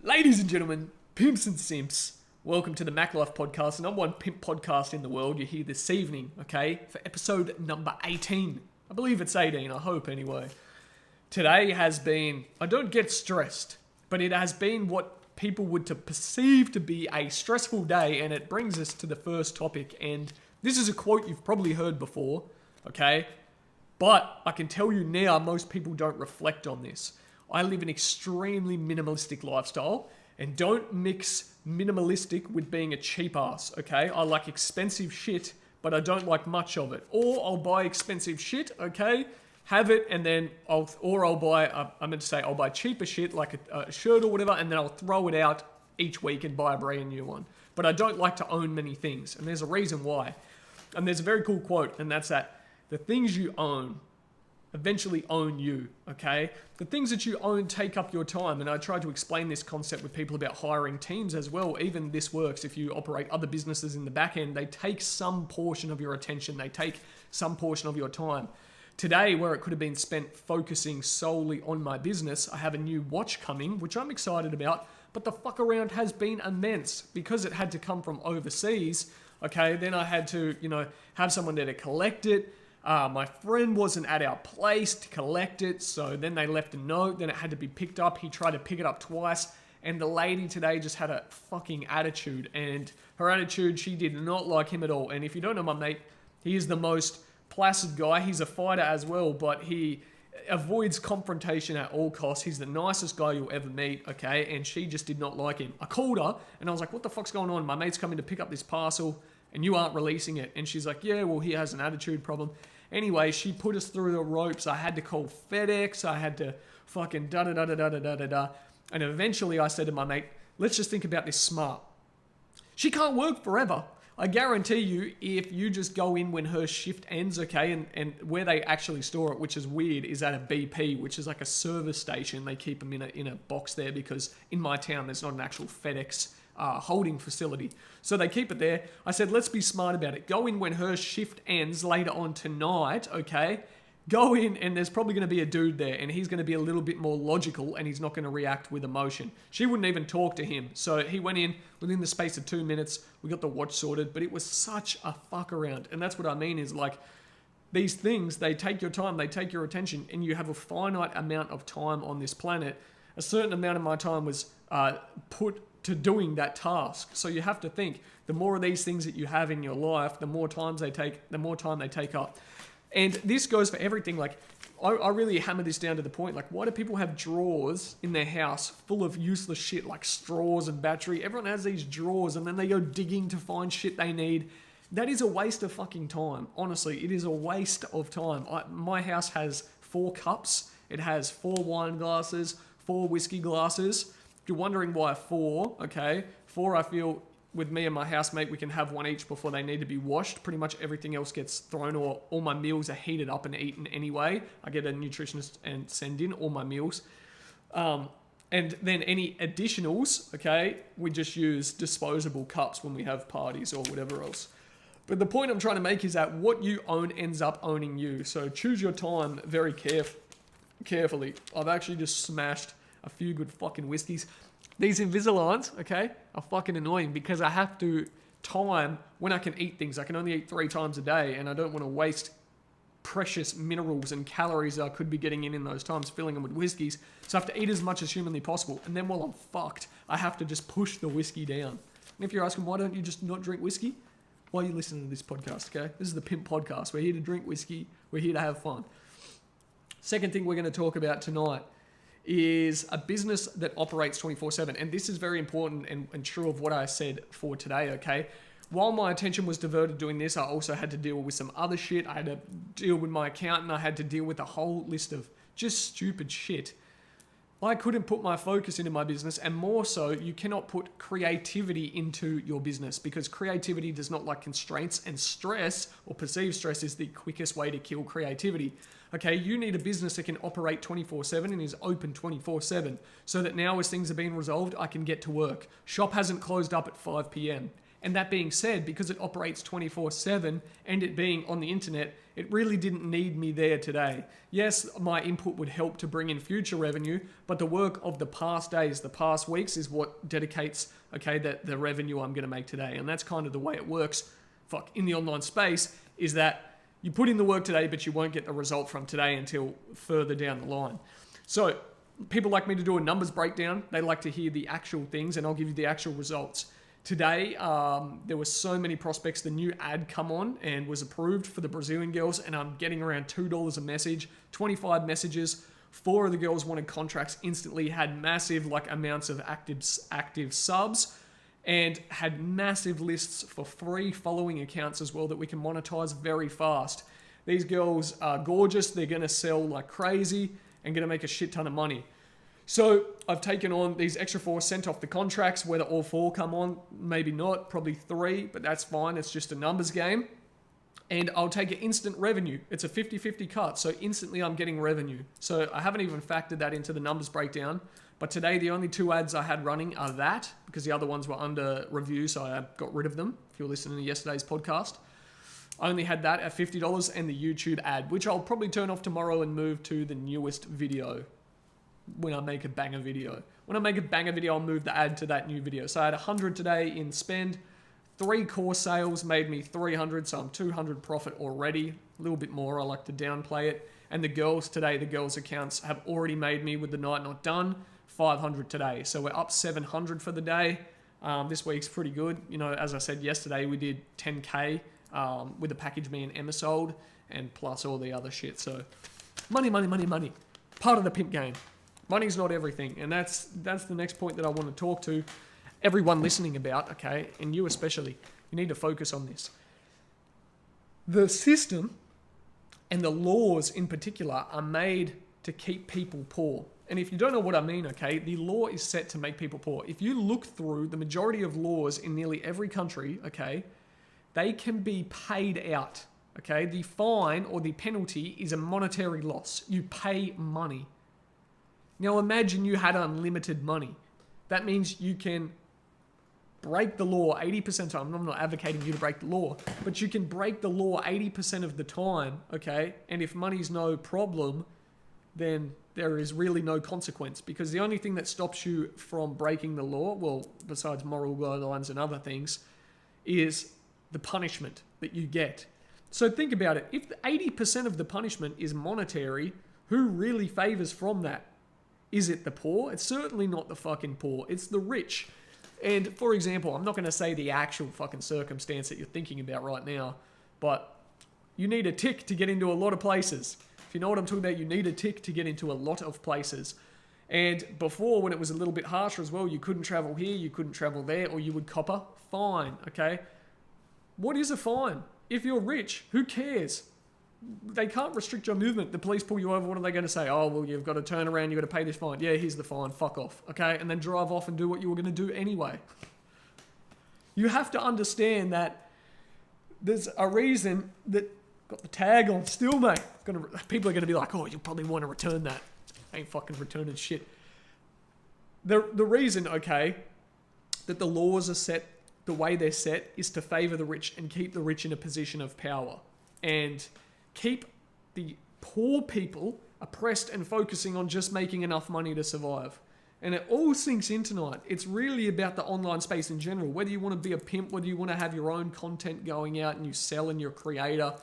Ladies and gentlemen, pimps and simps, welcome to the Mac Life podcast, the number one pimp podcast in the world. You're here this evening, okay, for episode number 18. I believe it's 18, I hope anyway. Today has been, I don't get stressed, but it has been what people would perceive to be a stressful day, and it brings us to the first topic, and this is a quote you've probably heard before, okay, but I can tell you now most people don't reflect on this. I live an extremely minimalistic lifestyle, and don't mix minimalistic with being a cheap ass, okay? I like expensive shit, but I don't like much of it. Or I'll buy expensive shit, okay? Have it, and then I'll buy cheaper shit, like a shirt or whatever, and then I'll throw it out each week and buy a brand new one. But I don't like to own many things, and there's a reason why. And there's a very cool quote, and that's that the things you own eventually own you, okay? The things that you own take up your time, and I try to explain this concept with people about hiring teams as well. Even this works if you operate other businesses in the back end. They take some portion of your attention. They take some portion of your time. Today, where it could have been spent focusing solely on my business, I have a new watch coming, which I'm excited about, but the fuck around has been immense because it had to come from overseas, okay? Then I had to, have someone there to collect it. My friend wasn't at our place to collect it, so then they left a note, then it had to be picked up. He tried to pick it up twice, and the lady today just had a fucking attitude, and her attitude, she did not like him at all. And if you don't know my mate, he is the most placid guy. He's a fighter as well, but he avoids confrontation at all costs. He's the nicest guy you'll ever meet, okay? And she just did not like him. I called her, and I was like, what the fuck's going on? My mate's coming to pick up this parcel, and you aren't releasing it. And she's like, yeah, well, he has an attitude problem. Anyway, she put us through the ropes. I had to call FedEx. I had to fucking da-da-da-da-da-da-da-da. And eventually I said to my mate, let's just think about this smart. She can't work forever. I guarantee you, if you just go in when her shift ends, okay, and where they actually store it, which is weird, is at a BP, which is like a service station. They keep them in a box there because in my town, there's not an actual FedEx holding facility. So they keep it there. I said, let's be smart about it. Go in when her shift ends later on tonight, okay? Go in and there's probably going to be a dude there and he's going to be a little bit more logical and he's not going to react with emotion. She wouldn't even talk to him. So he went in within the space of 2 minutes. We got the watch sorted, but it was such a fuck around. And that's what I mean is like, these things, they take your time, they take your attention, and you have a finite amount of time on this planet. A certain amount of my time was put to doing that task. So you have to think, the more of these things that you have in your life, the more time they take up. And this goes for everything. Like, I really hammer this down to the point, like, why do people have drawers in their house full of useless shit like straws and battery? Everyone has these drawers and then they go digging to find shit they need. That is a waste of fucking time. Honestly, it is a waste of time. My house has 4 cups. It has 4 wine glasses, 4 whiskey glasses. If you're wondering why 4, okay, 4 I feel with me and my housemate, we can have 1 each before they need to be washed. Pretty much everything else gets thrown, or all my meals are heated up and eaten anyway. I get a nutritionist and send in all my meals. And then any additionals, okay, we just use disposable cups when we have parties or whatever else. But the point I'm trying to make is that what you own ends up owning you. So choose your time very carefully. I've actually just smashed a few good fucking whiskeys. These Invisaligns, okay, are fucking annoying because I have to time when I can eat things. I can only eat 3 times a day, and I don't want to waste precious minerals and calories that I could be getting in those times, filling them with whiskeys. So I have to eat as much as humanly possible. And then while I'm fucked, I have to just push the whiskey down. And if you're asking, why don't you just not drink whiskey? Why are you listening to this podcast, okay? This is the Pimp Podcast. We're here to drink whiskey. We're here to have fun. Second thing we're going to talk about tonight is a business that operates 24/7. And this is very important and true of what I said for today, okay? While my attention was diverted doing this, I also had to deal with some other shit. I had to deal with my accountant. I had to deal with a whole list of just stupid shit. I couldn't put my focus into my business, and more so, you cannot put creativity into your business because creativity does not like constraints, and stress or perceived stress is the quickest way to kill creativity. Okay, you need a business that can operate 24/7 and is open 24/7 so that now as things are being resolved, I can get to work. Shop hasn't closed up at 5 p.m. And that being said, because it operates 24/7 and it being on the internet, it really didn't need me there today. Yes, my input would help to bring in future revenue, but the work of the past days, the past weeks is what dedicates, okay, the revenue I'm going to make today. And that's kind of the way it works, in the online space, is that you put in the work today, but you won't get the result from today until further down the line. So people like me to do a numbers breakdown. They like to hear the actual things, and I'll give you the actual results. Today, there were so many prospects. The new ad come on and was approved for the Brazilian girls, and I'm getting around $2 a message, 25 messages. 4 of the girls wanted contracts instantly, had massive amounts of active subs, and had massive lists for free following accounts as well that we can monetize very fast. These girls are gorgeous. They're going to sell like crazy and going to make a shit ton of money. So I've taken on these extra 4, sent off the contracts, whether all 4 come on, maybe not, probably 3, but that's fine. It's just a numbers game. And I'll take an instant revenue. It's a 50-50 cut, so instantly I'm getting revenue. So I haven't even factored that into the numbers breakdown. But today the only 2 ads I had running are that, because the other ones were under review, so I got rid of them, if you're listening to yesterday's podcast. I only had that at $50 and the YouTube ad, which I'll probably turn off tomorrow and move to the newest video. When I make a banger video. When I make a banger video, I'll move the ad to that new video. So I had 100 today in spend. 3 core sales made me 300, so I'm 200 profit already. A little bit more, I like to downplay it. And the girls today, the girls accounts have already made me, with the night not done, 500 today. So we're up 700 for the day. This week's pretty good. You know, as I said yesterday, we did 10K with the package me and Emma sold, and plus all the other shit. So money, money, money, money. Part of the pimp game. Money's not everything, and that's the next point that I want to talk to everyone listening about, okay, and you especially. You need to focus on this. The system and the laws in particular are made to keep people poor. And if you don't know what I mean, okay, the law is set to make people poor. If you look through the majority of laws in nearly every country, okay, they can be paid out, okay? The fine or the penalty is a monetary loss. You pay money. Now imagine you had unlimited money. That means you can break the law 80% of the time. I'm not advocating you to break the law, but you can break the law 80% of the time, okay? And if money's no problem, then there is really no consequence, because the only thing that stops you from breaking the law, well, besides moral guidelines and other things, is the punishment that you get. So think about it. If 80% of the punishment is monetary, who really favors from that? Is it the poor? It's certainly not the fucking poor. It's the rich. And for example, I'm not going to say the actual fucking circumstance that you're thinking about right now, but you need a tick to get into a lot of places. If you know what I'm talking about, you need a tick to get into a lot of places. And before, when it was a little bit harsher as well, you couldn't travel here, you couldn't travel there, or you would cop a fine, okay? What is a fine? If you're rich, who cares? They can't restrict your movement. The police pull you over. What are they going to say? Oh, well, you've got to turn around. You've got to pay this fine. Yeah, here's the fine. Fuck off. Okay? And then drive off and do what you were going to do anyway. You have to understand that there's a reason that got the tag on still, mate. People are going to be like, oh, you'll probably want to return that. I ain't fucking returning shit. The reason, okay, that the laws are set the way they're set is to favor the rich and keep the rich in a position of power. And keep the poor people oppressed and focusing on just making enough money to survive. And it all sinks in tonight. It's really about the online space in general. Whether you want to be a pimp, whether you want to have your own content going out and you sell and you're a creator,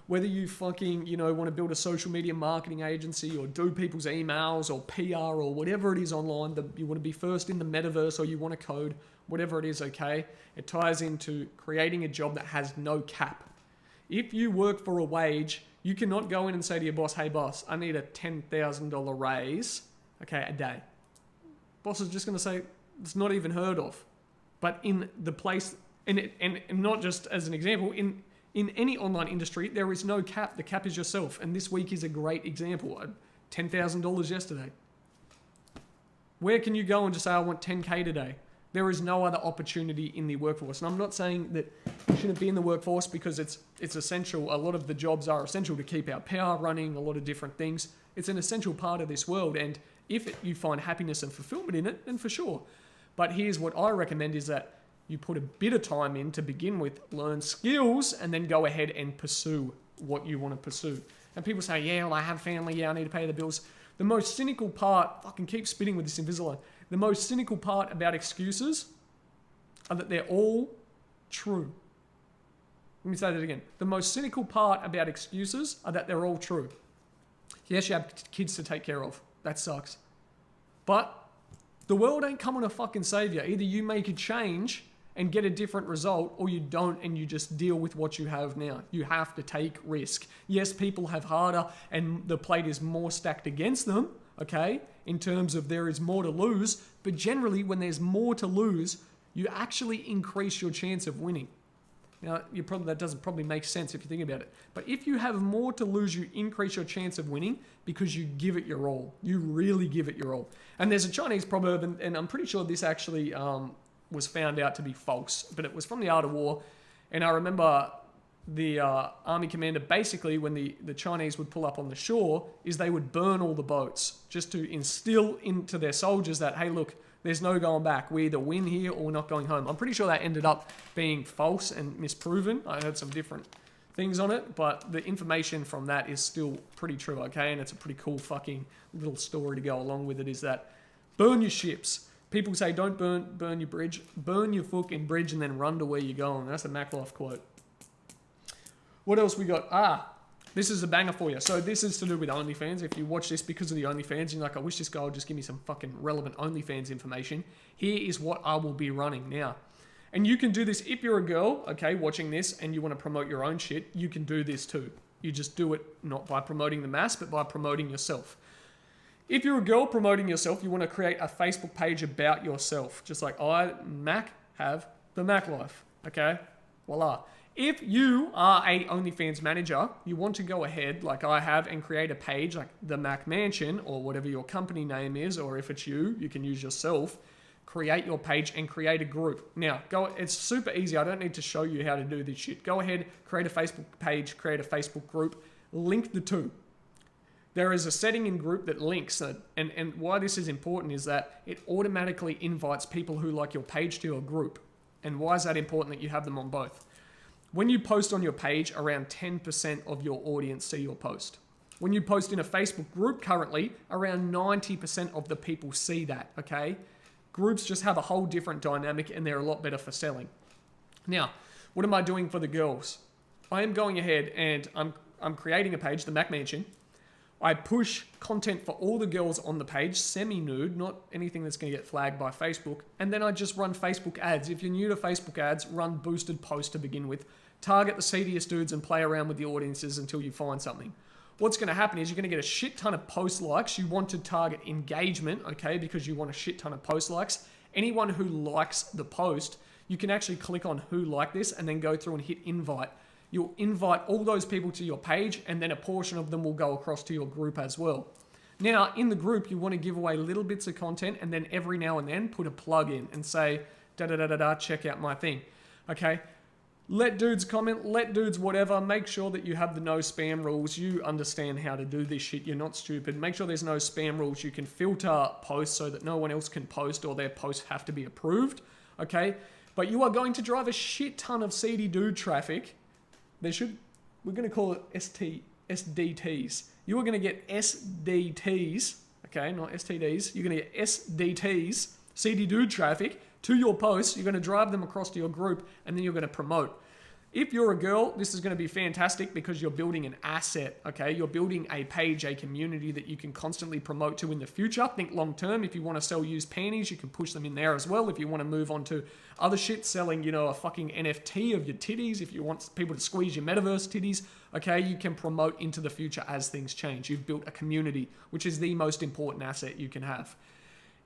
whether you fucking, want to build a social media marketing agency or do people's emails or PR or whatever it is online, you want to be first in the metaverse or you want to code, whatever it is, okay? It ties into creating a job that has no cap. If you work for a wage, you cannot go in and say to your boss, hey boss, I need a $10,000 raise, okay, a day. Boss is just going to say, it's not even heard of. But in the place, and not just as an example, in any online industry, there is no cap. The cap is yourself. And this week is a great example. $10,000 yesterday. Where can you go and just say, I want 10K today? There is no other opportunity in the workforce. And I'm not saying that you shouldn't be in the workforce, because it's essential. A lot of the jobs are essential to keep our power running, a lot of different things. It's an essential part of this world. And if you find happiness and fulfillment in it, then for sure. But here's what I recommend is that You put a bit of time in to begin with, learn skills, and then go ahead and pursue what you want to pursue. And people say, yeah, well, I have family, yeah, I need to pay the bills. The most cynical part, fucking keep spitting with this Invisalign. The most cynical part about excuses are that they're all true. Let me say that again. The most cynical part about excuses are that they're all true. Yes, you have kids to take care of. That sucks. But the world ain't coming to fucking save you. Either you make a change and get a different result, or you don't and you just deal with what you have now. You have to take risk. Yes, people have harder and the plate is more stacked against them, okay, in terms of there is more to lose, but generally when there's more to lose, you actually increase your chance of winning. Now, that doesn't probably make sense if you think about it. But if you have more to lose, you increase your chance of winning because you give it your all. You really give it your all. And there's a Chinese proverb, and I'm pretty sure this actually was found out to be false, but it was from the Art of War. And I remember the army commander, basically when the Chinese would pull up on the shore, is they would burn all the boats just to instill into their soldiers that, hey, look, there's no going back. We either win here or we're not going home. I'm pretty sure that ended up being false and misproven. I heard some different things on it, but the information from that is still pretty true, okay? And it's a pretty cool fucking little story to go along with it, is that burn your ships. People say don't burn your bridge. Burn your fucking bridge and then run to where you're going. That's a MacLife quote. What else we got? This is a banger for you. So this is to do with OnlyFans. If you watch this because of the OnlyFans, and you're like, I wish this guy would just give me some fucking relevant OnlyFans information. Here is what I will be running now. And you can do this if you're a girl, okay, watching this and you want to promote your own shit, you can do this too. You just do it not by promoting the mass, but by promoting yourself. If you're a girl promoting yourself, you want to create a Facebook page about yourself. Just like I, Mac, have the MacLife, okay? Voila. If you are a OnlyFans manager, you want to go ahead, like I have, and create a page like the Mac Mansion or whatever your company name is, or if it's you, you can use yourself. Create your page and create a group. Now, it's super easy. I don't need to show you how to do this shit. Go ahead, create a Facebook page, create a Facebook group, link the two. There is a setting in group that links, and why this is important is that it automatically invites people who like your page to your group. And why is that important that you have them on both? When you post on your page, around 10% of your audience see your post. When you post in a Facebook group currently, around 90% of the people see that, okay? Groups just have a whole different dynamic and they're a lot better for selling. Now, what am I doing for the girls? I am going ahead and I'm creating a page, the Mac Mansion. I push content for all the girls on the page, semi-nude, not anything that's going to get flagged by Facebook. And then I just run Facebook ads. If you're new to Facebook ads, run boosted posts to begin with. Target the seediest dudes and play around with the audiences until you find something. What's going to happen is you're going to get a shit ton of post likes. You want to target engagement, okay, because you want a shit ton of post likes. Anyone who likes the post, you can actually click on who like this and then go through and hit invite. You'll invite all those people to your page and then a portion of them will go across to your group as well. Now, in the group, you want to give away little bits of content and then every now and then put a plug in and say, da-da-da-da-da, check out my thing, okay? Let dudes comment, let dudes whatever. Make sure that you have the no spam rules. You understand how to do this shit. You're not stupid. Make sure there's no spam rules. You can filter posts so that no one else can post or their posts have to be approved, okay? But you are going to drive a shit ton of seedy dude traffic. We're going to call it SDTs. You are going to get SDTs, okay, not STDs. You're going to get SDTs, CD dude traffic, to your posts. You're going to drive them across to your group and then you're going to promote. If you're a girl, this is going to be fantastic because you're building an asset, okay? You're building a page, a community that you can constantly promote to in the future. Think long term. If you want to sell used panties, you can push them in there as well. If you want to move on to other shit, selling, a fucking NFT of your titties, if you want people to squeeze your metaverse titties, okay, you can promote into the future as things change. You've built a community, which is the most important asset you can have.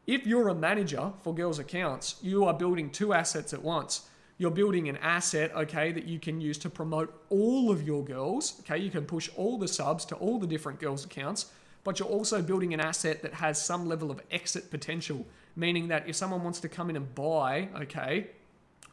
If you're a manager for girls' accounts, you are building two assets at once. You're building an asset, okay, that you can use to promote all of your girls, okay? You can push all the subs to all the different girls' accounts, but you're also building an asset that has some level of exit potential, meaning that if someone wants to come in and buy, okay,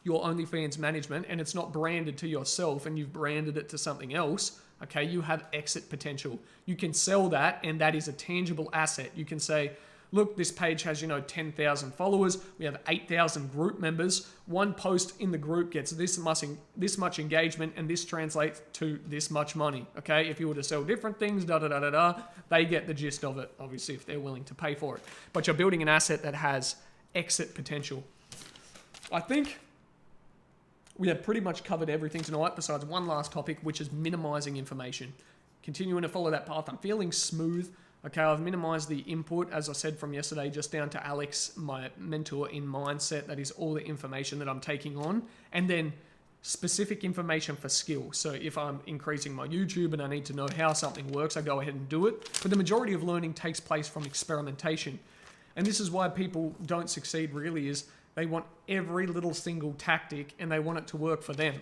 your OnlyFans management and it's not branded to yourself and you've branded it to something else, okay, you have exit potential. You can sell that and that is a tangible asset. You can say, look, this page has, 10,000 followers. We have 8,000 group members. One post in the group gets this much engagement, and this translates to this much money. Okay, if you were to sell different things, they get the gist of it, obviously, if they're willing to pay for it. But you're building an asset that has exit potential. I think we have pretty much covered everything tonight besides one last topic, which is minimizing information. Continuing to follow that path. I'm feeling smooth. Okay, I've minimized the input, as I said from yesterday, just down to Alex, my mentor in mindset. That is all the information that I'm taking on. And then specific information for skill. So if I'm increasing my YouTube and I need to know how something works, I go ahead and do it. But the majority of learning takes place from experimentation. And this is why people don't succeed really, is they want every little single tactic and they want it to work for them.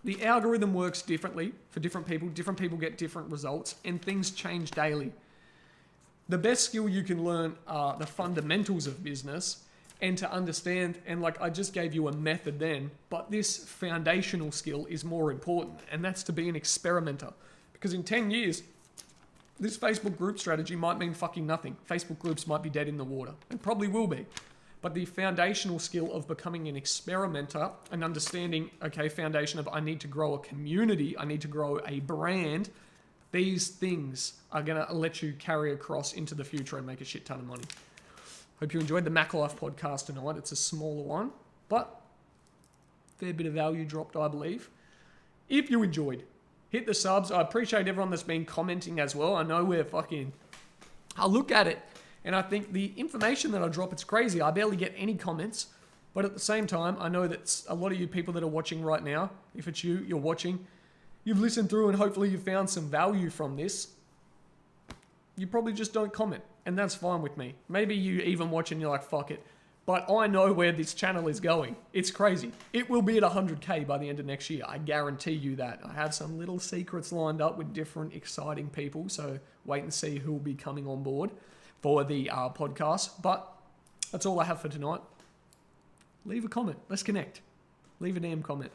The algorithm works differently for different people. Different people get different results, and things change daily. The best skill you can learn are the fundamentals of business, and to understand, and like I just gave you a method then, but this foundational skill is more important, and that's to be an experimenter. Because in 10 years, this Facebook group strategy might mean fucking nothing. Facebook groups might be dead in the water, and probably will be. But the foundational skill of becoming an experimenter and understanding, okay, foundation of I need to grow a community, I need to grow a brand, these things are going to let you carry across into the future and make a shit ton of money. Hope you enjoyed the Mac Life podcast tonight. It's a smaller one, but fair bit of value dropped, I believe. If you enjoyed, hit the subs. I appreciate everyone that's been commenting as well. I know I look at it, and I think the information that I drop, it's crazy. I barely get any comments. But at the same time, I know that a lot of you people that are watching right now, if it's you, you're watching, you've listened through and hopefully you've found some value from this. You probably just don't comment, and that's fine with me. Maybe you even watch and you're like, fuck it. But I know where this channel is going. It's crazy. It will be at 100K by the end of next year. I guarantee you that. I have some little secrets lined up with different exciting people, so wait and see who will be coming on board for the podcast. But that's all I have for tonight. Leave a comment. Let's connect. Leave a damn comment.